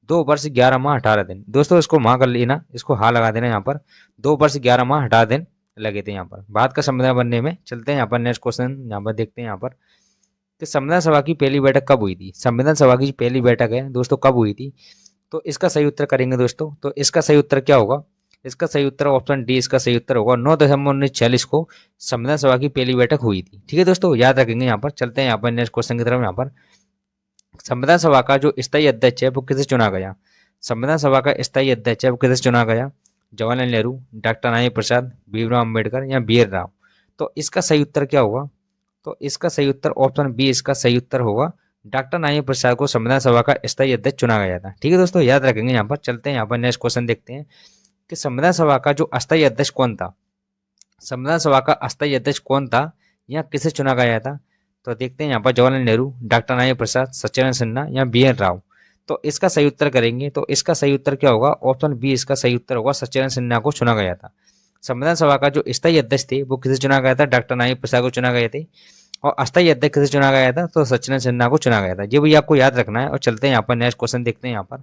2 वर्ष 11 माह 18 दिन। दोस्तों इसको माह कर लेना, इसको हा लगा देना यहाँ पर। 2 वर्ष 11 माह 18 दिन लगे थे यहाँ पर भारत का संविधान बनने में। चलते हैं यहाँ पर नेक्स्ट क्वेश्चन यहाँ पर देखते हैं यहाँ पर कि संविधान सभा की पहली बैठक कब हुई थी। संविधान सभा की पहली बैठक है दोस्तों कब हुई थी, तो इसका सही उत्तर करेंगे दोस्तों। तो इसका सही उत्तर क्या होगा, इसका सही उत्तर ऑप्शन डी इसका सही उत्तर होगा। 9 दिसंबर 1946 को संविधान सभा की पहली बैठक हुई थी। ठीक है दोस्तों, याद रखेंगे यहाँ पर। चलते हैं यहाँ पर नेक्स्ट क्वेश्चन की तरफ। यहाँ पर संविधान सभा का जो स्थायी अध्यक्ष है वो किसे चुना गया। संविधान सभा का स्थायी अध्यक्ष है वो किसे चुना गया, जवाहरलाल नेहरू, डॉक्टर नारायण प्रसाद, भीमराव अम्बेडकर या बी आर राव। तो इसका सही उत्तर क्या होगा, तो इसका सही उत्तर ऑप्शन बी इसका सही उत्तर होगा। डॉक्टर नारायण प्रसाद को संविधान सभा का स्थायी अध्यक्ष चुना गया था। ठीक है दोस्तों, याद रखेंगे यहाँ पर। चलते हैं यहाँ पर नेक्स्ट क्वेश्चन देखते हैं कि संविधान सभा का जो अस्थायी अध्यक्ष कौन था। संविधान सभा का अस्थायी अध्यक्ष कौन था या किसे चुना गया था, तो देखते हैं यहाँ पर जवाहरलाल नेहरू, डॉक्टर नारायण प्रसाद, सत्येंद्र सिन्हा या बी एन राव। तो इसका सही उत्तर करेंगे, तो इसका सही उत्तर क्या होगा, ऑप्शन बी इसका सही उत्तर होगा। सत्येंद्र सिन्हा को चुना गया था। संविधान सभा का जो स्थायी अध्यक्ष थे वो किसे चुना गया था, डॉक्टर नारायण प्रसाद को चुना गए थे। और अस्थायी अध्यक्ष किसे चुना गया था, तो सत्येंद्र सिन्हा को चुना गया था। ये भी आपको याद रखना है। और चलते हैं यहाँ पर नेक्स्ट क्वेश्चन देखते हैं यहाँ पर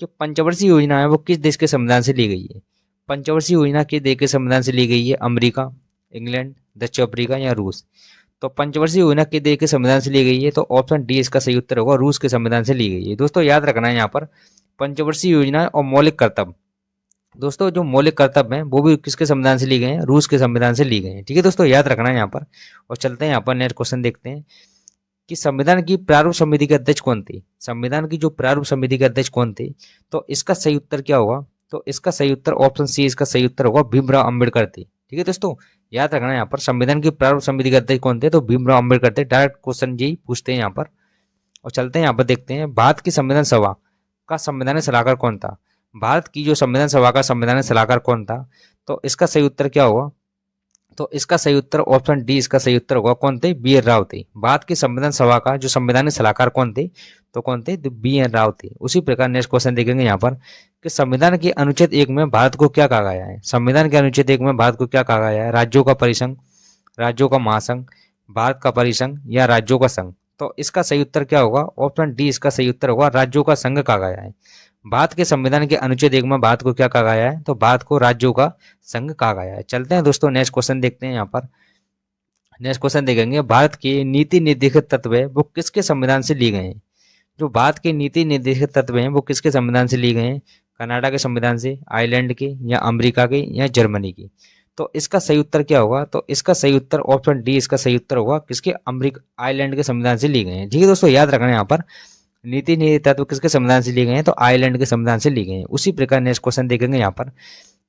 कि पंचवर्षीय योजना है वो किस देश के संविधान से ली गई है। पंचवर्षीय योजना किस देश के संविधान से ली गई है, अमेरिका, इंग्लैंड, दक्षिण अफ्रीका या रूस। तो पंचवर्षीय योजना किस देश के संविधान से ली गई है, तो ऑप्शन डी इसका सही उत्तर होगा, रूस के संविधान से ली गई है। दोस्तों याद रखना है यहाँ पर पंचवर्षीय योजना और मौलिक कर्तव्य। दोस्तों जो मौलिक कर्तव्य हैं वो भी किसके संविधान से लिए गए हैं, रूस के संविधान से लिए गए हैं। ठीक है दोस्तों, याद रखना है यहाँ पर। और चलते हैं यहाँ पर नेक्स्ट क्वेश्चन देखते हैं कि संविधान की प्रारूप समिति के अध्यक्ष कौन थे। संविधान की जो प्रारूप समिति के अध्यक्ष कौन थे, तो इसका सही उत्तर क्या होगा, तो इसका सही उत्तर ऑप्शन सी इसका सही उत्तर होगा, भीमराव अम्बेडकर थे। ठीक है दोस्तों, याद रखना है यहाँ पर संविधान की प्रारूप समिति के अध्यक्ष कौन थे, तो भीमराव अम्बेडकर थे। डायरेक्ट क्वेश्चन जी पूछते हैं यहाँ पर। और चलते हैं यहाँ पर देखते हैं भारत की संविधान सभा का संवैधानिक सलाहकार कौन था। भारत की जो संविधान सभा का संवैधानिक सलाहकार कौन था, तो इसका सही उत्तर क्या होगा, तो इसका सही उत्तर ऑप्शन डी इसका सही उत्तर होगा, कौन थे, बी एन राव थे। भारत की संविधान सभा का जो संवैधानिक सलाहकार कौन थे, तो कौन थे, बी एन राव थे। उसी प्रकार नेक्स्ट क्वेश्चन देखेंगे यहाँ पर कि संविधान के अनुच्छेद 1 में भारत को क्या कहा गया है। संविधान के अनुच्छेद 1 में भारत को क्या कहा गया है, राज्यों का परिसंघ, राज्यों का महासंघ, भारत का परिसंघ या राज्यों का संघ। तो इसका सही उत्तर क्या होगा, ऑप्शन डी इसका सही उत्तर होगा, राज्यों का संघ कहा गया है। भारत के संविधान के अनुच्छेद 1 में भारत को क्या कहा गया है, तो भारत को राज्यों का संघ कहा गया है। चलते हैं दोस्तों नेक्स्ट क्वेश्चन देखते हैं यहाँ पर। नेक्स्ट क्वेश्चन देखेंगे भारत के नीति निर्देशक तत्व है वो किसके संविधान से लिए गए हैं। जो भारत के नीति निर्देशक तत्व हैं वो किसके संविधान से लिए गए हैं, कनाडा के संविधान से, आयरलैंड के या अमेरिका के या जर्मनी के। तो इसका सही उत्तर क्या होगा, तो इसका सही उत्तर ऑप्शन डी इसका सही उत्तर होगा, किसके, अमेरिका, आयरलैंड के संविधान से लिए गए हैं। ठीक है दोस्तों, याद रखना है यहाँ पर नीति निधि तत्व किसके संविधान से लिए गए हैं, तो आयरलैंड के संविधान से लिए गए हैं। उसी प्रकार नेक्स्ट क्वेश्चन देखेंगे यहाँ पर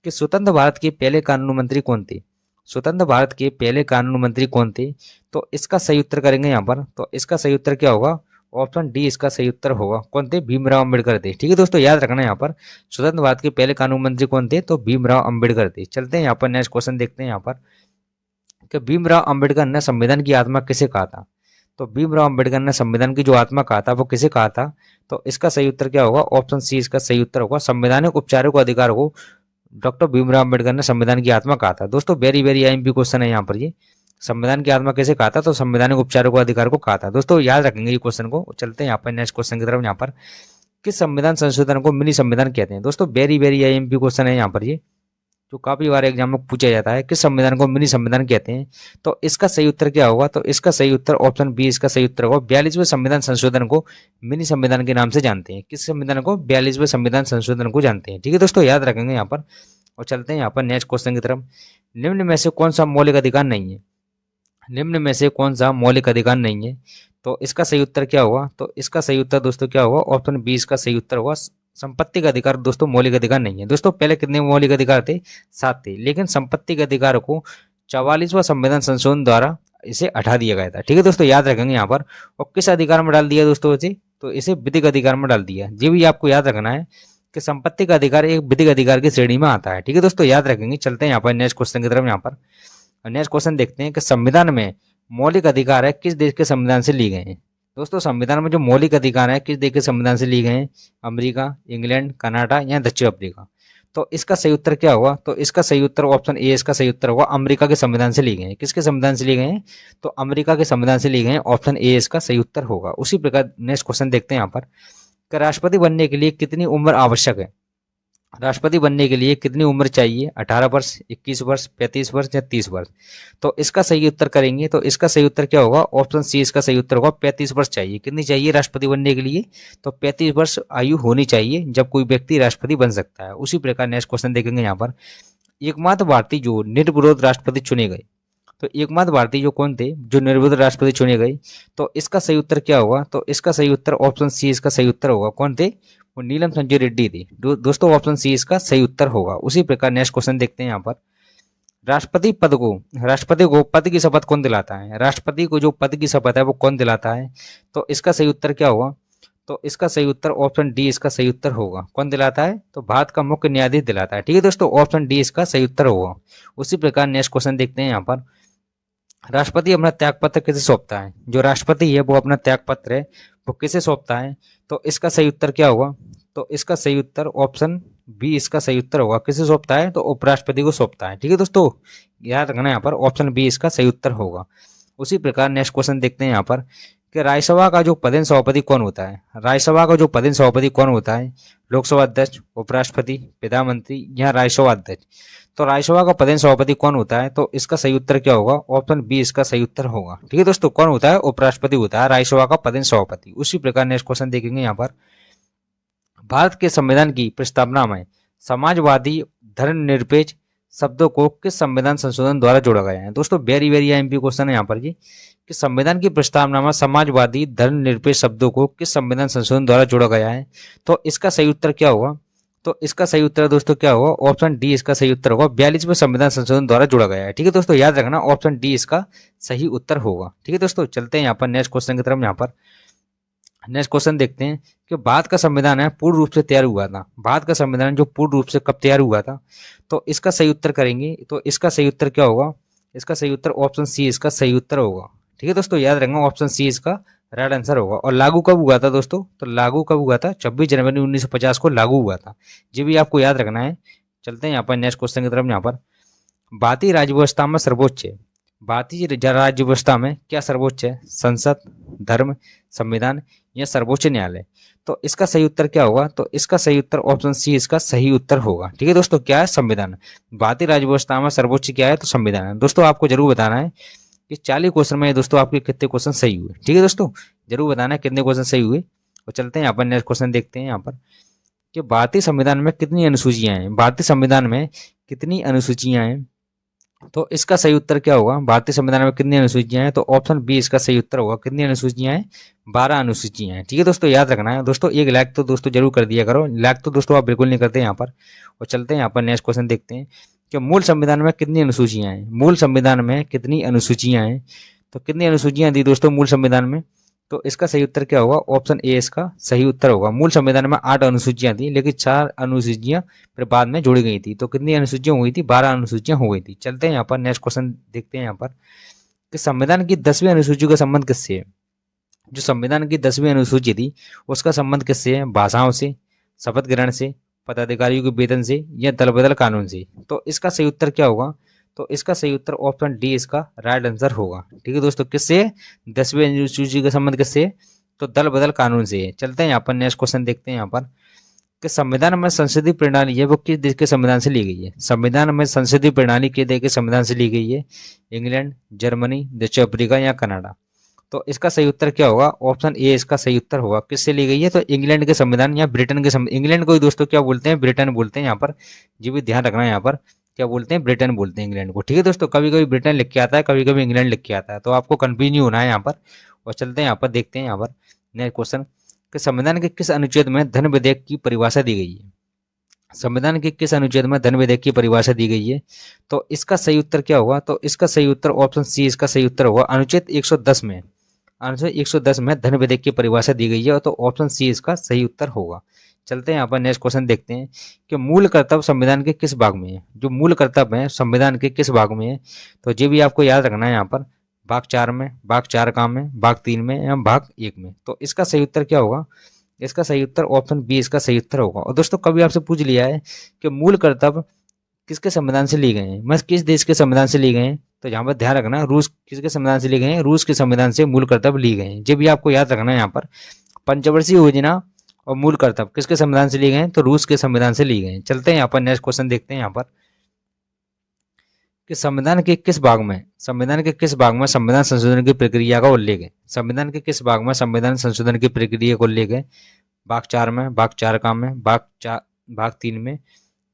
कि स्वतंत्र भारत के पहले कानून मंत्री कौन थे। स्वतंत्र भारत के पहले कानून मंत्री कौन थे, तो इसका सही उत्तर करेंगे यहाँ पर। तो इसका सही उत्तर क्या होगा, ऑप्शन डी इसका सही उत्तर होगा, कौन थे, भीमराव अम्बेडकर थे। ठीक है दोस्तों, याद रखना है यहाँ पर स्वतंत्र भारत के पहले कानून मंत्री कौन थे, तो भीमराव अम्बेडकर थे। चलते हैं यहाँ पर नेक्स्ट क्वेश्चन देखते हैं यहाँ पर कि भीमराव अम्बेडकर ने संविधान की आत्मा किसे कहा था। तो भीमराव अम्बेडकर ने संविधान की जो आत्मा कहा था वो किसे कहा था, तो इसका सही उत्तर क्या होगा, ऑप्शन सी इसका सही उत्तर होगा, संवैधानिक उपचारों को अधिकार को डॉक्टर भीमराव अम्बेडकर ने संविधान की आत्मा कहा था। दोस्तों वेरी वेरी आईएमपी क्वेश्चन है यहाँ पर, ये संविधान की आत्मा कैसे कहा था, तो संवैधानिक उपचारों को अधिकार को कहा था। दोस्तों याद रखेंगे ये क्वेश्चन को। चलते हैं यहाँ पर नेक्स्ट क्वेश्चन की तरफ। यहाँ पर किस संविधान संशोधन को मिनी संविधान कहते हैं। दोस्तों वेरी वेरी आईएमपी क्वेश्चन है यहाँ पर, ये जो काफी बार एग्जाम में पूछा जाता है, किस संविधान को मिनी संविधान कहते हैं। तो इसका सही उत्तर क्या होगा, तो इसका सही उत्तर ऑप्शन बी इसका सही उत्तर होगा, 42वें संविधान संशोधन को मिनी संविधान के नाम से जानते हैं। किस संविधान को, 42वें संविधान संशोधन को जानते हैं। ठीक है दोस्तों, याद रखेंगे यहाँ पर। और चलते हैं यहाँ पर नेक्स्ट क्वेश्चन की तरफ। निम्न में से कौन सा मौलिक अधिकार नहीं है। निम्न में से कौन सा मौलिक अधिकार नहीं है, तो इसका सही उत्तर क्या होगा, तो इसका सही उत्तर दोस्तों क्या होगा, ऑप्शन बी इसका सही उत्तर होगा, संपत्ति का अधिकार। दोस्तों मौलिक अधिकार नहीं है। दोस्तों पहले कितने मौलिक अधिकार थे, 7 थे, लेकिन संपत्ति के अधिकार को 44वां संविधान संशोधन द्वारा इसे हटा दिया गया था। ठीक है दोस्तों, याद रखेंगे यहाँ पर। और किस अधिकार में डाल दिया दोस्तों इसे, तो इसे विधिक अधिकार में डाल दिया। ये भी आपको याद रखना है कि संपत्ति का अधिकार एक विधिक अधिकार की श्रेणी में आता है। ठीक है दोस्तों, याद रखेंगे। चलते हैं यहाँ पर नेक्स्ट क्वेश्चन की तरफ। यहाँ पर नेक्स्ट क्वेश्चन देखते हैं कि संविधान में मौलिक अधिकार है किस देश के संविधान से लिए गए हैं। दोस्तों संविधान में जो मौलिक अधिकार है किस देश के संविधान से लिए गए हैं, अमेरिका, इंग्लैंड, कनाडा या दक्षिण अफ्रीका। तो इसका सही उत्तर क्या होगा, तो इसका सही उत्तर ऑप्शन ए इसका सही उत्तर होगा, अमेरिका के संविधान से लिए गए हैं। किसके संविधान से लिए गए हैं, तो अमेरिका के संविधान से लिए गए हैं, ऑप्शन ए इसका सही उत्तर होगा। उसी प्रकार नेक्स्ट क्वेश्चन देखते हैं यहाँ पर कि राष्ट्रपति बनने के लिए कितनी उम्र आवश्यक है। राष्ट्रपति बनने के लिए कितनी उम्र चाहिए, 18 वर्ष, 21 वर्ष, 35 वर्ष या 30 वर्ष। तो इसका सही उत्तर करेंगे तो इसका सही उत्तर क्या होगा, ऑप्शन सी इसका सही उत्तर होगा, 35 वर्ष चाहिए। कितनी चाहिए राष्ट्रपति बनने के लिए, तो 35 वर्ष आयु होनी चाहिए जब कोई व्यक्ति राष्ट्रपति बन सकता है। उसी प्रकार नेक्स्ट क्वेश्चन देखेंगे यहाँ पर, एकमात्र भारतीय जो निर्विरोध राष्ट्रपति चुने गए, तो एकमात्र भारतीय जो कौन थे जो निर्विरोध राष्ट्रपति चुने गए, तो इसका सही उत्तर क्या होगा, तो इसका सही उत्तर ऑप्शन सी इसका सही उत्तर होगा। कौन थे, वो नीलम संजय रेड्डी थी। दोस्तों ऑप्शन सी इसका सही उत्तर होगा। उसी प्रकार नेक्स्ट क्वेश्चन देखते हैं यहाँ पर, राष्ट्रपति को पद की शपथ कौन दिलाता है, राष्ट्रपति को जो पद की शपथ है वो कौन दिलाता है, तो इसका सही उत्तर क्या होगा, तो इसका सही उत्तर ऑप्शन डी इसका सही उत्तर होगा। कौन दिलाता है, तो भारत का मुख्य न्यायाधीश दिलाता है। ठीक है दोस्तों, ऑप्शन डी इसका सही उत्तर होगा। उसी प्रकार नेक्स्ट क्वेश्चन देखते हैं यहाँ पर, राष्ट्रपति अपना त्यागपत्र किसे सौंपता है, जो राष्ट्रपति है वो अपना त्यागपत्र है वो किसे सौंपता है, तो इसका सही उत्तर क्या होगा, तो इसका सही उत्तर ऑप्शन बी इसका सही उत्तर होगा। किसे सौंपता है, तो उपराष्ट्रपति को सौंपता है। ठीक है दोस्तों, याद रखना यहाँ पर ऑप्शन बी इसका सही उत्तर होगा। उसी प्रकार नेक्स्ट क्वेश्चन देखते हैं यहाँ पर, कि राज्यसभा का जो पदेन सभापति कौन होता है, राज्यसभा का जो पदेन सभापति कौन होता है, लोकसभा अध्यक्ष, उपराष्ट्रपति, प्रधानमंत्री या राज्यसभा अध्यक्ष। तो राज्यसभा का पदेन सभापति कौन होता है, तो इसका सही उत्तर क्या होगा, ऑप्शन बी इसका सही उत्तर होगा। ठीक है दोस्तों, कौन होता है, उपराष्ट्रपति होता है राज्यसभा का पदेन सभापति। उसी प्रकार नेक्स्ट क्वेश्चन देखेंगे यहाँ पर, भारत के संविधान की प्रस्तावना में समाजवादी धर्मनिरपेक्ष शब्दों को किस संविधान संशोधन द्वारा जोड़ा गया है। दोस्तों वेरी वेरी एमपी क्वेश्चन है यहाँ पर जी, कि संविधान की प्रस्तावना में समाजवादी धर्मनिरपेक्ष शब्दों को किस संविधान संशोधन द्वारा जोड़ा गया है, तो इसका सही उत्तर क्या होगा, तो इसका सही उत्तर दोस्तों क्या होगा, ऑप्शन डी इसका सही उत्तर होगा। 42वें संविधान संशोधन द्वारा जोड़ा गया है। ठीक है दोस्तों, याद रखना ऑप्शन डी इसका सही उत्तर होगा। ठीक है दोस्तों, चलते हैं यहाँ पर नेक्स्ट क्वेश्चन की तरफ। यहाँ पर नेक्स्ट क्वेश्चन देखते हैं कि भारत का संविधान है पूर्ण रूप से तैयार हुआ था, भारत का संविधान जो पूर्ण रूप से कब तैयार हुआ था, तो इसका सही उत्तर करेंगे तो इसका सही उत्तर क्या होगा, इसका सही उत्तर ऑप्शन सी इसका सही उत्तर होगा। ठीक है दोस्तों, याद रखना ऑप्शन सी इसका राइट आंसर होगा। और लागू कब हुआ था दोस्तों, तो लागू कब हुआ था, 26 जनवरी 1950 को लागू हुआ था। ये भी आपको याद रखना है। चलते हैं यहाँ पर नेक्स्ट क्वेश्चन की तरफ। यहाँ पर भारतीय राज्य व्यवस्था में सर्वोच्च है, भारतीय राज्य व्यवस्था में क्या सर्वोच्च है, संसद, धर्म, संविधान या सर्वोच्च न्यायालय। तो इसका सही उत्तर क्या होगा, तो इसका सही उत्तर ऑप्शन सी इसका सही उत्तर होगा। ठीक है दोस्तों, क्या है, संविधान। भारतीय राज्य व्यवस्था में सर्वोच्च क्या है, तो संविधान है। दोस्तों आपको जरूर बताना है कि 40 क्वेश्चन में दोस्तों आपके कितने क्वेश्चन सही हुए। ठीक है दोस्तों, जरूर बताना है कितने क्वेश्चन सही हुए। और चलते हैं यहाँ पर नेक्स्ट क्वेश्चन देखते हैं यहाँ पर, कि भारतीय संविधान में कितनी अनुसूचियां हैं, भारतीय संविधान में कितनी अनुसूचियां हैं, तो इसका सही उत्तर क्या होगा, भारतीय संविधान में कितनी अनुसूचियां हैं, तो ऑप्शन बी इसका सही उत्तर होगा। कितनी अनुसूचियां हैं, 12 अनुसूचियां हैं। ठीक है दोस्तों, याद रखना है। दोस्तों एक लाइक तो दोस्तों जरूर कर दिया करो, लाइक तो दोस्तों आप बिल्कुल नहीं करते यहाँ पर। और चलते हैं यहाँ पर नेक्स्ट क्वेश्चन देखते हैं कि मूल संविधान में कितनी अनुसूचियां हैं, मूल संविधान में कितनी अनुसूचियां हैं, तो कितनी अनुसूचियां दी दोस्तों मूल संविधान में, तो इसका सही उत्तर क्या होगा, ऑप्शन ए इसका सही उत्तर होगा। मूल संविधान में 8 अनुसूचियां थी, लेकिन 4 अनुसूचियां फिर बाद में जोड़ी गई थी। तो कितनी अनुसूचियां हुई थी, 12 अनुसूचियां हो गई थी। चलते हैं यहाँ पर नेक्स्ट क्वेश्चन देखते हैं यहाँ पर, कि संविधान की 10वीं अनुसूची का संबंध किससे है। जो संविधान की 10वीं अनुसूची थी उसका संबंध किससे है, भाषाओं से, शपथ ग्रहण से, पदाधिकारियों के वेतन से या दल बदल कानून से। तो इसका सही उत्तर क्या होगा, तो इसका सही उत्तर ऑप्शन डी इसका राइट आंसर होगा। ठीक है दोस्तों, किससे, 10वीं अनुसूची का संबंध किससे, तो दल बदल कानून से। चलते हैं यहाँ पर नेक्स्ट क्वेश्चन देखते हैं यहाँ पर, कि संविधान में संसदीय प्रणाली है वो किस देश के संविधान से ली गई है। संविधान में संसदीय प्रणाली किस देश के संविधान से ली गई है, इंग्लैंड, जर्मनी, दक्षिण अफ्रीका या कनाडा। तो इसका सही उत्तर क्या होगा, ऑप्शन ए इसका सही उत्तर होगा। किससे ली गई है, तो इंग्लैंड के संविधान या ब्रिटेन के संविधान। इंग्लैंड को दोस्तों क्या बोलते हैं, ब्रिटेन बोलते हैं। यहाँ पर जी भी ध्यान रखना है, यहाँ पर क्या बोलते हैं, ब्रिटेन बोलते हैं इंग्लैंड को। ठीक है दोस्तों, कभी कभी ब्रिटेन लिख के आता है, कभी कभी इंग्लैंड लिख के आता है, तो आपको कंफ्यूज नहीं होना है यहाँ पर। और चलते हैं यहाँ पर देखते हैं यहाँ पर नेक्स्ट क्वेश्चन, कि संविधान के किस अनुच्छेद में धन विधेयक की परिभाषा दी गई है। संविधान के किस अनुच्छेद में धन विधेयक की परिभाषा दी गई है, तो इसका सही उत्तर क्या होगा, तो इसका सही उत्तर ऑप्शन सी इसका सही उत्तर होगा। अनुच्छेद 110 में, अनुच्छेद 110 में धन विधेयक की परिभाषा दी गई है, तो ऑप्शन सी इसका सही उत्तर होगा। चलते हैं यहाँ पर नेक्स्ट क्वेश्चन देखते हैं, कि मूल कर्तव्य संविधान के किस भाग में है। जो मूल कर्तव्य है संविधान के किस भाग में है, तो ये भी आपको याद रखना है यहाँ पर, भाग 4 में, भाग 4 का में, भाग 3 में या भाग 1 में। तो इसका सही उत्तर क्या होगा, इसका सही उत्तर ऑप्शन बी इसका सही उत्तर होगा। और दोस्तों कभी आपसे पूछ लिया है कि मूल कर्तव्य किसके संविधान से लिए गए हैं, मैं किस देश के संविधान से लिए गए हैं, तो यहाँ पर ध्यान रखना, रूस किसके संविधान से लिए गए हैं, रूस के संविधान से मूल कर्तव्य लिए गए हैं। ये भी आपको याद रखना है यहाँ पर। पंचवर्षीय योजना और मूल करतब किसके संविधान से लिए गए हैं, तो रूस के संविधान से लिए गए हैं। चलते हैं यहाँ पर नेक्स्ट क्वेश्चन देखते हैं यहाँ पर कि संविधान के किस भाग में संविधान संशोधन की प्रक्रिया का उल्लेख है। संविधान के किस भाग में संविधान संशोधन की प्रक्रिया का उल्लेख है। भाग 4 में, भाग 4 का में, भाग 3 में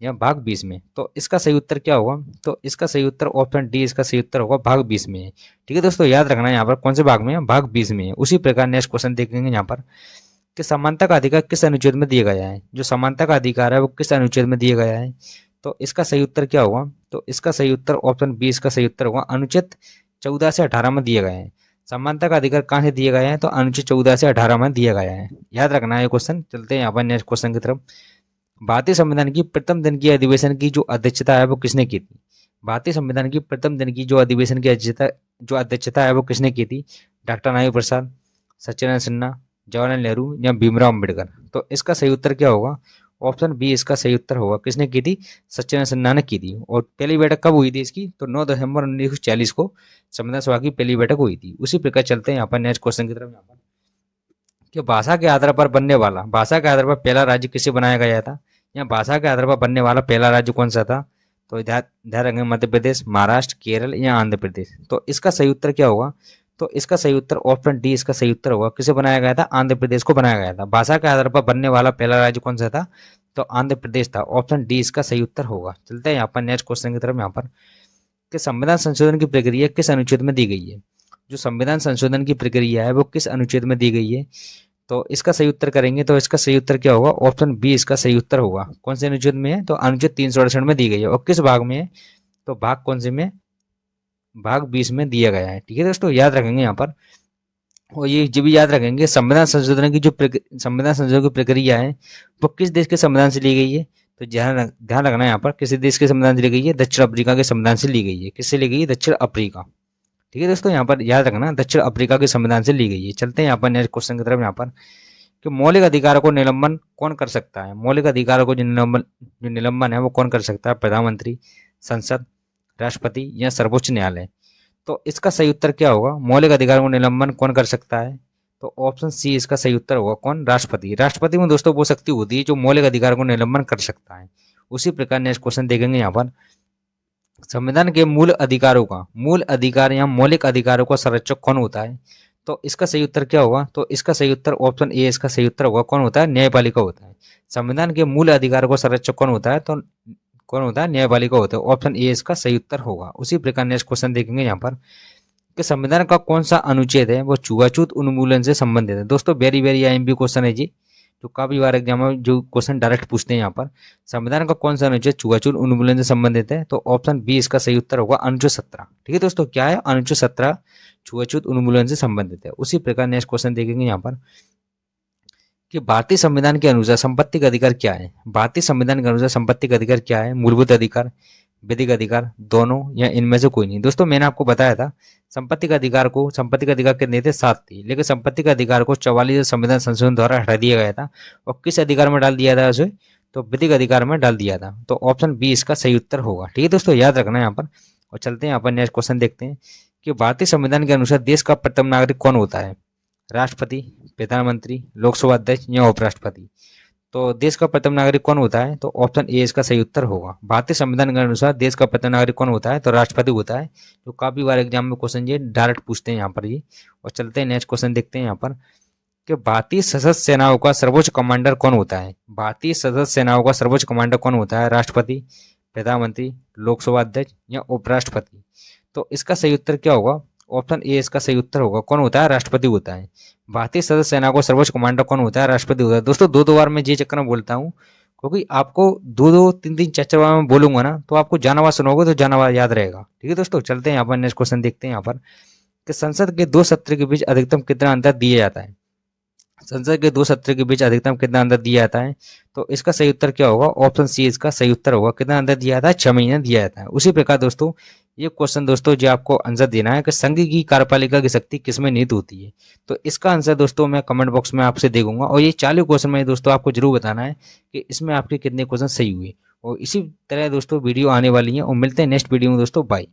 या भाग 20 में। तो इसका सही उत्तर क्या होगा, तो इसका सही उत्तर ऑप्शन डी इसका सही उत्तर होगा, भाग 20 में है। ठीक है दोस्तों, याद रखना है यहाँ पर कौन से भाग में है, भाग 20 में है। उसी प्रकार नेक्स्ट क्वेश्चन देखेंगे यहाँ पर कि समानता का अधिकार किस अनुच्छेद में दिया गया है। जो समानता का अधिकार है वो किस अनुच्छेद में दिया गया है, तो इसका सही उत्तर क्या होगा, तो इसका सही उत्तर ऑप्शन बी इसका सही उत्तर होगा, अनुच्छेद 14 से 18 में दिया गया है। समानता का अधिकार कहाँ से दिया गया है, तो अनुच्छेद 14 से 18 में दिया गया है। याद रखना है क्वेश्चन। चलते हैं यहाँ पर नेक्स्ट क्वेश्चन की तरफ। भारतीय संविधान की प्रथम दिन की अधिवेशन की जो अध्यक्षता है वो किसने की थी। भारतीय संविधान की प्रथम दिन की जो अधिवेशन की अध्यक्षता है वो किसने की थी। डॉक्टर नारायण प्रसाद, सत्येंद्र सिन्हा, जवाहरलाल नेहरू या भीमराव अम्बेडकर। तो इसका सही उत्तर क्या होगा, ऑप्शन बी इसका सही उत्तर होगा। किसने की थी, सत्येंद्र सिन्हा ने की थी। और पहली बैठक कब हुई थी इसकी, तो 9 दिसंबर 1940 को संविधान सभा की पहली बैठक हुई थी। उसी प्रकार चलते हैं यहाँ पर नेक्स्ट क्वेश्चन की तरफ। यहाँ पर कि भाषा के आधार पर पहला राज्य किसे बनाया गया था, या भाषा के आधार पर बनने वाला पहला राज्य कौन सा था, तो ध्यान रखेंगे मध्य प्रदेश, महाराष्ट्र, केरल या आंध्र प्रदेश। तो इसका सही उत्तर क्या होगा, तो इसका सही उत्तर ऑप्शन डी इसका सही उत्तर होगा। किसे बनाया गया था, आंध्र प्रदेश को बनाया गया था। भाषा के आधार पर बनने वाला पहला राज्य कौन सा था, तो आंध्र प्रदेश था। ऑप्शन डी इसका सही उत्तर होगा। चलते हैं यहाँ पर नेक्स्ट क्वेश्चन की तरफ। यहाँ पर कि संविधान संशोधन की प्रक्रिया किस अनुच्छेद में दी गई है। जो संविधान संशोधन की प्रक्रिया है वो किस अनुच्छेद में दी गई है, तो इसका सही उत्तर करेंगे तो इसका सही उत्तर क्या होगा, ऑप्शन बी इसका सही उत्तर होगा। कौन से अनुच्छेद में है, तो अनुच्छेद 368 में दी गई है। और किस भाग में है, तो भाग कौन से में, भाग 20 में दिया गया है। ठीक है दोस्तों, याद रखेंगे यहाँ पर। और ये जो भी याद रखेंगे, संविधान संशोधन की प्रक्रिया है वो किस देश के संविधान से ली गई है, तो ध्यान रखना है यहाँ पर किसी देश के संविधान से ली गई है, दक्षिण अफ्रीका के संविधान से ली गई है। किससे ली गई है, दक्षिण अफ्रीका। ठीक है दोस्तों, यहाँ पर याद रखना दक्षिण अफ्रीका के संविधान से ली गई है। चलते हैं यहाँ पर नेक्स्ट क्वेश्चन की तरफ। यहाँ पर कि मौलिक अधिकारों को निलंबन कौन कर सकता है। मौलिक अधिकारों को जो निलंबन है वो कौन कर सकता है, प्रधानमंत्री, संसद, राष्ट्रपति या सर्वोच्च न्यायालय। तो इसका सही उत्तर क्या होगा, मौलिक अधिकारों को निलंबन कौन कर सकता है, तो ऑप्शन सी इसका सही उत्तर होगा, कौन, राष्ट्रपति। राष्ट्रपति में दोस्तों वो शक्ति होती है जो मौलिक अधिकारों को निलंबन कर सकता है। उसी प्रकार नेक्स्ट क्वेश्चन देखेंगे यहाँ पर। संविधान के मूल अधिकार या मौलिक अधिकारों का संरक्षक कौन होता है, तो इसका सही उत्तर क्या होगा, तो इसका सही उत्तर ऑप्शन ए इसका सही उत्तर होगा, कौन होता है, न्यायपालिका होता है। संविधान के मूल अधिकारों का संरक्षक कौन होता है, तो कौन होता है, न्यायपालिका होता है। ऑप्शन ए इसका सही उत्तर होगा। उसी प्रकार नेक्स्ट क्वेश्चन देखेंगे यहाँ पर कि संविधान का कौन सा अनुच्छेद है वो छुआछूत उन्मूलन से संबंधित है। दोस्तों वेरी आईएमपी क्वेश्चन है जी, जो काफी बार एग्जाम में जो क्वेश्चन डायरेक्ट पूछते हैं यहाँ पर। संविधान का कौन सा अनुच्छेद छुआछूत उन्मूलन से संबंधित है, तो ऑप्शन बी इसका सही उत्तर होगा, अनुच्छेद 17। ठीक है दोस्तों, क्या है, अनुच्छेद 17 छुआछूत उन्मूलन से संबंधित है। उसी प्रकार नेक्स्ट क्वेश्चन देखेंगे यहाँ पर कि भारतीय संविधान के अनुसार संपत्ति का अधिकार क्या है। भारतीय संविधान के अनुसार संपत्ति का अधिकार क्या है, मूलभूत अधिकार, विधिक अधिकार, दोनों या इनमें से कोई नहीं। दोस्तों मैंने आपको बताया था संपत्ति का अधिकार कितने थे, 7 थी, लेकिन संपत्ति का अधिकार को 44 संविधान संशोधन द्वारा हटा दिया गया था। और किस अधिकार में डाल दिया था उसे, तो विधिक अधिकार में डाल दिया था। तो ऑप्शन बी इसका सही उत्तर होगा। ठीक है दोस्तों, याद रखना है यहाँ पर। और चलते हैं यहाँ पर नेक्स्ट क्वेश्चन देखते हैं कि भारतीय संविधान के अनुसार देश का प्रथम नागरिक कौन होता है, राष्ट्रपति, प्रधानमंत्री, लोकसभा अध्यक्ष या उपराष्ट्रपति। तो देश का प्रथम नागरिक कौन होता है, तो ऑप्शन ए इसका सही उत्तर होगा। भारतीय संविधान के अनुसार देश का प्रथम नागरिक कौन होता है, तो राष्ट्रपति होता है। तो काफी बार एग्जाम में क्वेश्चन ये डायरेक्ट पूछते हैं यहाँ पर ये। और चलते हैं नेक्स्ट क्वेश्चन देखते हैं यहाँ पर कि भारतीय सशस्त्र सेनाओं का सर्वोच्च कमांडर कौन होता है। भारतीय सशस्त्र सेनाओं का सर्वोच्च कमांडर कौन होता है, राष्ट्रपति, प्रधानमंत्री, लोकसभा अध्यक्ष या उपराष्ट्रपति। तो इसका सही उत्तर क्या होगा, ऑप्शन ए इसका सही उत्तर होगा, कौन होता है, राष्ट्रपति होता है। भारतीय सशस्त्र सेना को सर्वोच्च कमांडर कौन होता है, राष्ट्रपति होता है। दोस्तों 2 बार मैं ये चक्कर में बोलता हूँ क्योंकि आपको 2 3 4 बार मैं बोलूंगा ना तो आपको जाना बार सुनोगे तो जाना बार याद रहेगा। ठीक है दोस्तों, चलते हैं यहाँ पर नेक्स्ट क्वेश्चन देखते हैं यहाँ पर कि संसद के 2 सत्र के बीच अधिकतम कितना अंतर दिया जाता है। संसद के 2 सत्र के बीच अधिकतम कितना अंतर दिया जाता है, तो इसका सही उत्तर क्या होगा, ऑप्शन सी इसका सही उत्तर होगा। कितना अंतर दिया जाता है, 6 महीने दिया जाता है। उसी प्रकार दोस्तों ये क्वेश्चन दोस्तों जो आपको आंसर देना है कि संघ की कार्यपालिका की शक्ति किसमें निहित होती है, तो इसका आंसर दोस्तों मैं कमेंट बॉक्स में आपसे दे दूंगा। और ये 40 क्वेश्चन में दोस्तों आपको जरूर बताना है कि इसमें आपके कितने क्वेश्चन सही हुए। और इसी तरह दोस्तों वीडियो आने वाली है और मिलते हैं नेक्स्ट वीडियो में दोस्तों, बाय।